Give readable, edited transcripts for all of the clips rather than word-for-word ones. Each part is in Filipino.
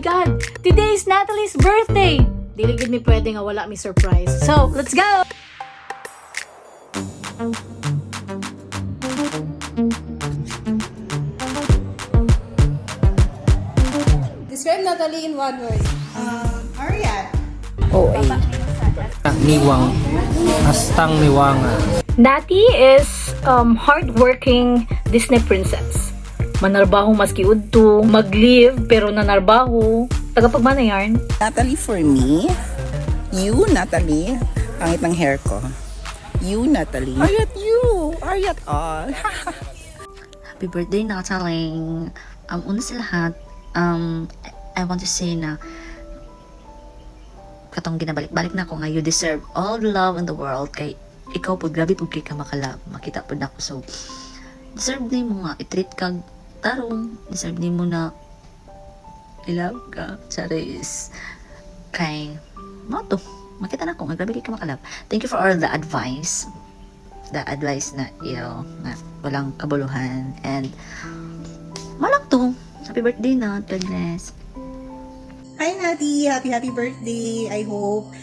God! Today is Natalie's birthday! Dili gid mi pwede nga wala mi surprise. So, let's go! Describe Natalie in one word. Ariad. OA. Niwang. Hastang niwanga. Nati is hardworking Disney princess. Manarbaho maski udto, mag-live pero nanarbaho. Tagapagmana yarn. Natalie for me. You, Natalie. Pangit ng hair ko. You, Natalie. Ariat you. Ariat all. Happy birthday, Natalie. Una sa lahat, I want to say na katong ginabalik-balik na ako nga, you deserve all the love in the world. Kay ikaw po, grabe po kay ka makalab. Makita po na ako. So, deserve din mo nga, i-treat kag tarong. Deserve din mo na i-love ka. Charis. Kay, mo to. Makita na ako nga, grabe kay ka makalab. Thank you for all the advice. The advice na, na walang kabuluhan. And, malang to. Happy birthday na. God bless. Hi Nati! Happy birthday! I hope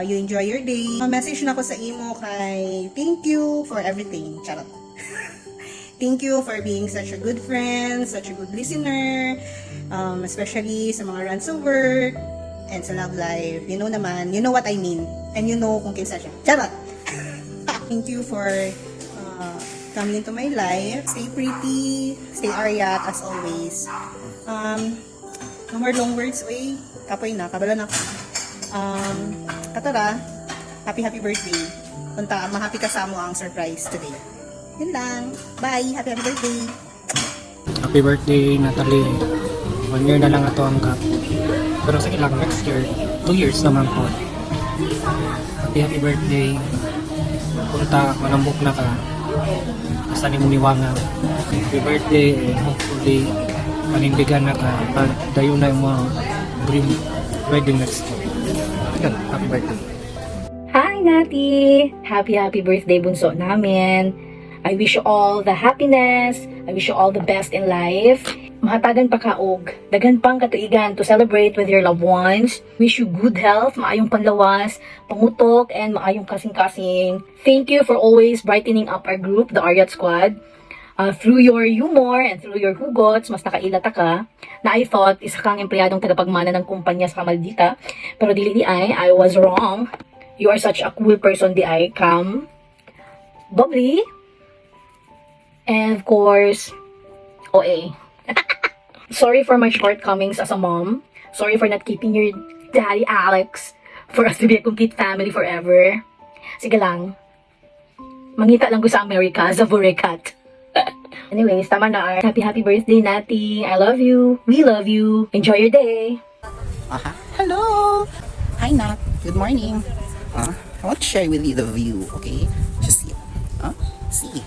you enjoy your day. Message na ako sa imo kay thank you for everything. Charot. Thank you for being such a good friend, such a good listener, especially sa mga runs of work and sa love life. You know naman, you know what I mean. And you know kung kinsa siya. Charot! Thank you for coming into my life. Stay pretty, stay Ariat as always. No more long words, uy. Kapoy na, kabala na ako. Katara, happy birthday. Punta, ma-happy ka sa mo ang surprise today. Yun lang. Bye, happy birthday. Happy birthday, Natalie. 1 year na lang ato ang gap. Pero sige lang, next year, 2 years naman po. Happy birthday. Punta, manambok na ka. Basta ni muniwanga. Happy birthday, and hopefully, panindigan na ka. Dayo na yung mga dream wedding next year. Happy birthday. Hi, Nati! Happy birthday, bunso namin. I wish you all the happiness. I wish you all the best in life. Mahatagan pa kaog. Dagan pang katuigan to celebrate with your loved ones. Wish you good health, maayong panlawas, pangutok, and maayong kasing-kasing. Thank you for always brightening up our group, the Ariat Squad. Through your humor and through your hugots, mas nakailata ka, na I thought isa kang empleyadong tagapagmana ng kumpanya sa Kamaldita. Pero dili I was wrong. You are such a cool person, calm, bubbly, and of course, OA. Sorry for my shortcomings as a mom. Sorry for not keeping your daddy Alex for us to be a complete family forever. Sige lang. Mangita lang ko sa Amerika, sa Vurekat. Anyways, tama na. Happy birthday, Nati. I love you. We love you. Enjoy your day. Hello! Hi, Nat. Good morning. I want to share with you the view, okay? Just see.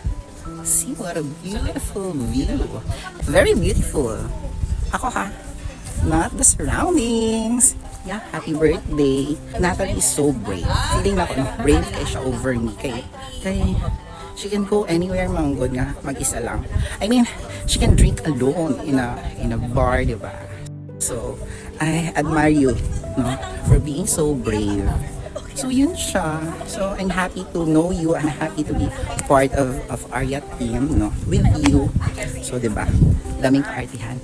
See what a beautiful view. Very beautiful. Ako not the surroundings. Yeah, happy birthday. Natalie is so brave. Feeling na ako brave kay siya over me. Kay she can go anywhere manggod nga mag-isa lang. I mean, she can drink alone in a bar, di ba? So, I admire you, no, for being so brave. So, yun siya. So, I'm happy to know you. I'm happy to be part of Ariat team, no, with you. So, di ba? Daming kaartihan.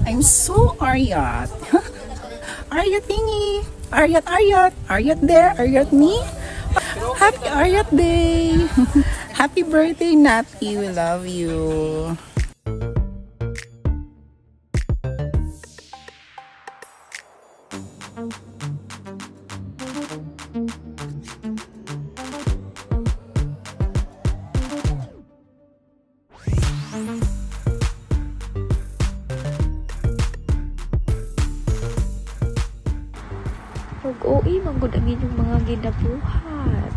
I'm so Ariat. Ariat thingy. Ariat there. Ariat me. Happy Ariat Day. Happy birthday, Nati. We love you. Pag-uwi, magudangin yung mga ginabuhat.